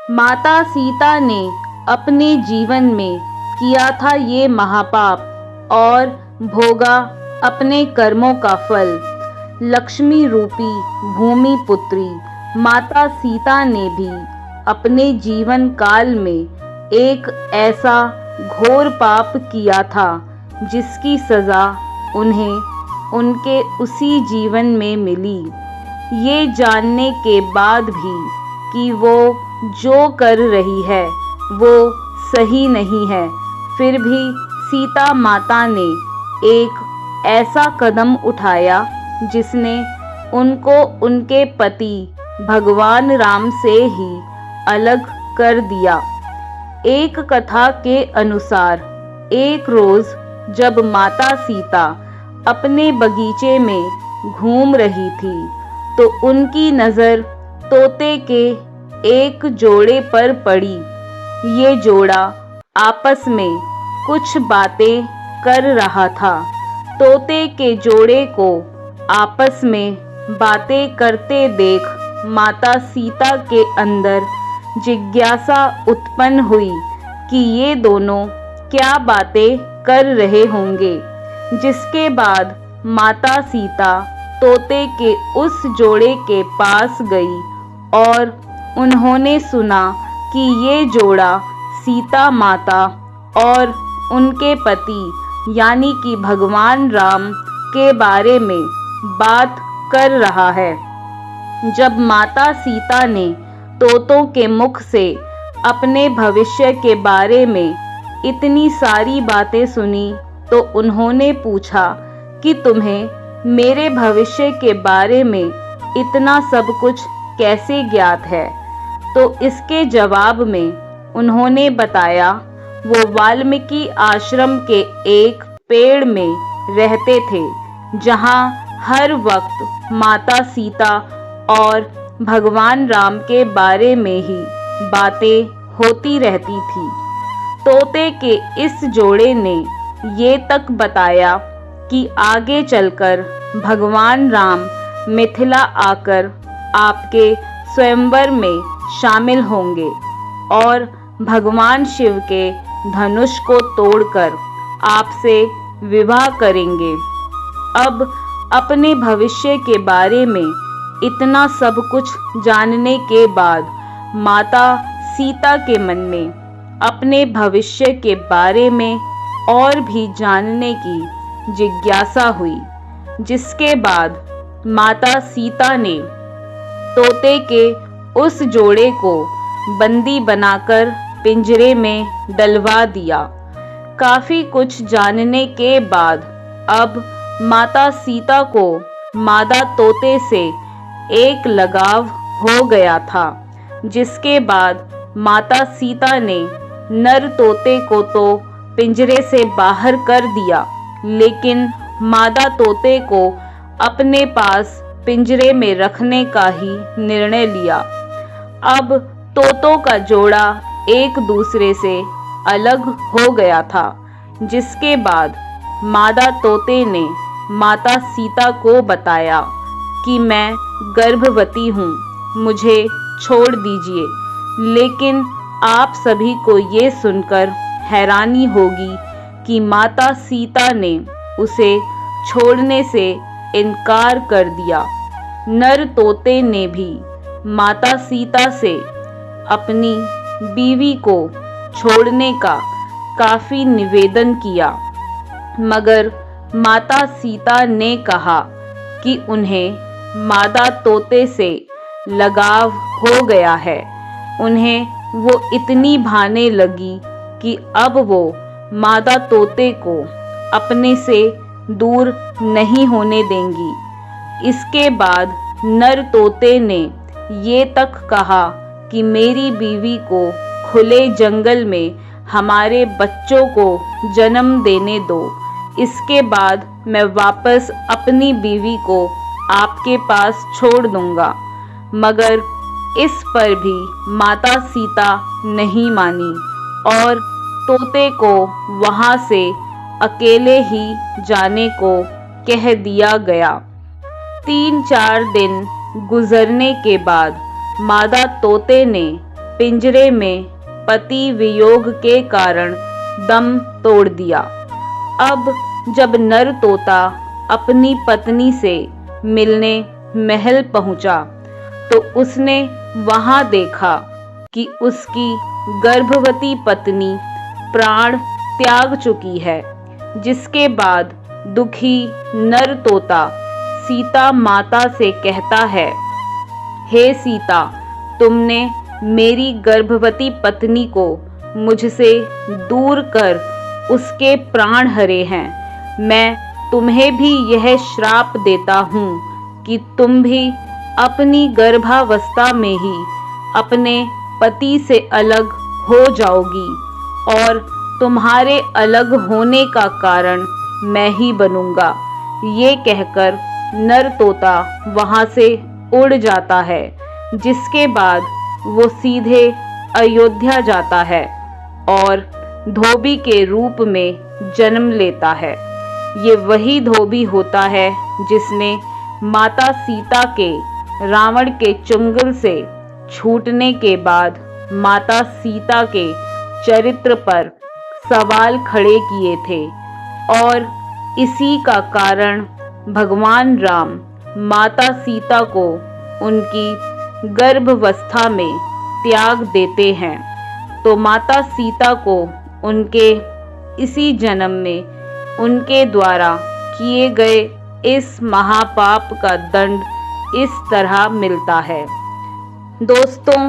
माता सीता ने अपने जीवन में किया था ये महापाप और भोगा अपने कर्मों का फल। लक्ष्मी रूपी भूमि पुत्री माता सीता ने भी अपने जीवन काल में एक ऐसा घोर पाप किया था जिसकी सज़ा उन्हें उनके उसी जीवन में मिली। ये जानने के बाद भी कि वो जो कर रही है वो सही नहीं है, फिर भी सीता माता ने एक ऐसा कदम उठाया जिसने उनको उनके पति भगवान राम से ही अलग कर दिया। एक कथा के अनुसार एक रोज जब माता सीता अपने बगीचे में घूम रही थी तो उनकी नज़र तोते के एक जोड़े पर पड़ी। ये जोड़ा आपस में कुछ बातें कर रहा था। तोते के जोड़े को आपस में बातें करते देख माता सीता के अंदर जिज्ञासा उत्पन्न हुई कि ये दोनों क्या बातें कर रहे होंगे। जिसके बाद माता सीता तोते के उस जोड़े के पास गई और उन्होंने सुना कि ये जोड़ा सीता माता और उनके पति यानी कि भगवान राम के बारे में बात कर रहा है। जब माता सीता ने तोतों के मुख से अपने भविष्य के बारे में इतनी सारी बातें सुनी तो उन्होंने पूछा कि तुम्हें मेरे भविष्य के बारे में इतना सब कुछ कैसे ज्ञात है। तो इसके जवाब में उन्होंने बताया वो वाल्मीकि आश्रम के एक पेड़ में रहते थे जहाँ हर वक्त माता सीता और भगवान राम के बारे में ही बातें होती रहती थी। तोते के इस जोड़े ने ये तक बताया कि आगे चलकर भगवान राम मिथिला आकर आपके स्वयंवर में शामिल होंगे और भगवान शिव के धनुष को तोड़कर आपसे विवाह करेंगे। अब अपने भविष्य के बारे में इतना सब कुछ जानने के बाद माता सीता के मन में अपने भविष्य के बारे में और भी जानने की जिज्ञासा हुई। जिसके बाद माता सीता ने तोते के उस जोड़े को बंदी बनाकर पिंजरे में डलवा दिया। काफी कुछ जानने के बाद अब माता सीता को मादा तोते से एक लगाव हो गया था। जिसके बाद माता सीता ने नर तोते को तो पिंजरे से बाहर कर दिया, लेकिन मादा तोते को अपने पास पिंजरे में रखने का ही निर्णय लिया। अब तोतों का जोड़ा एक दूसरे से अलग हो गया था। जिसके बाद मादा तोते ने माता सीता को बताया कि मैं गर्भवती हूँ, मुझे छोड़ दीजिए। लेकिन आप सभी को ये सुनकर हैरानी होगी कि माता सीता ने उसे छोड़ने से इनकार कर दिया। नर तोते ने भी माता सीता से अपनी बीवी को छोड़ने का काफी निवेदन किया, मगर माता सीता ने कहा कि उन्हें मादा तोते से लगाव हो गया है। उन्हें वो इतनी भाने लगी कि अब वो मादा तोते को अपने से दूर नहीं होने देंगी। इसके बाद नर तोते ने ये तक कहा कि मेरी बीवी को खुले जंगल में हमारे बच्चों को जन्म देने दो। इसके बाद मैं वापस अपनी बीवी को आपके पास छोड़ दूंगा। मगर इस पर भी माता सीता नहीं मानी और तोते को वहां से अकेले ही जाने को कह दिया गया। 3-4 दिन गुजरने के बाद मादा तोते ने पिंजरे में पति वियोग के कारण दम तोड़ दिया। अब जब नर तोता अपनी पत्नी से मिलने महल पहुंचा तो उसने वहां देखा कि उसकी गर्भवती पत्नी प्राण त्याग चुकी है, जिसके बाद दुखी नर तोता सीता माता से कहता है, हे सीता, तुमने मेरी गर्भवती पत्नी को मुझसे दूर कर उसके प्राण हरे हैं। मैं तुम्हें भी यह श्राप देता हूँ कि तुम भी अपनी गर्भावस्था में ही अपने पति से अलग हो जाओगी और तुम्हारे अलग होने का कारण मैं ही बनूंगा। ये कहकर नर तोता वहां से उड़ जाता है, जिसके बाद वो सीधे अयोध्या जाता है और धोबी के रूप में जन्म लेता है। ये वही धोबी होता है जिसने माता सीता के रावण के चुंगल से छूटने के बाद माता सीता के चरित्र पर सवाल खड़े किए थे और इसी का कारण भगवान राम माता सीता को उनकी गर्भावस्था में त्याग देते हैं। तो माता सीता को उनके इसी जन्म में उनके द्वारा किए गए इस महापाप का दंड इस तरह मिलता है। दोस्तों,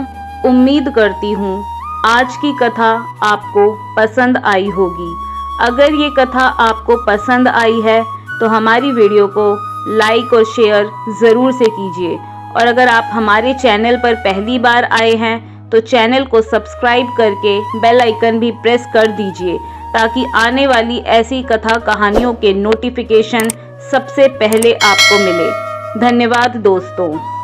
उम्मीद करती हूँ आज की कथा आपको पसंद आई होगी। अगर ये कथा आपको पसंद आई है तो हमारी वीडियो को लाइक और शेयर ज़रूर से कीजिए, और अगर आप हमारे चैनल पर पहली बार आए हैं तो चैनल को सब्सक्राइब करके बेल आइकन भी प्रेस कर दीजिए, ताकि आने वाली ऐसी कथा कहानियों के नोटिफिकेशन सबसे पहले आपको मिले। धन्यवाद दोस्तों।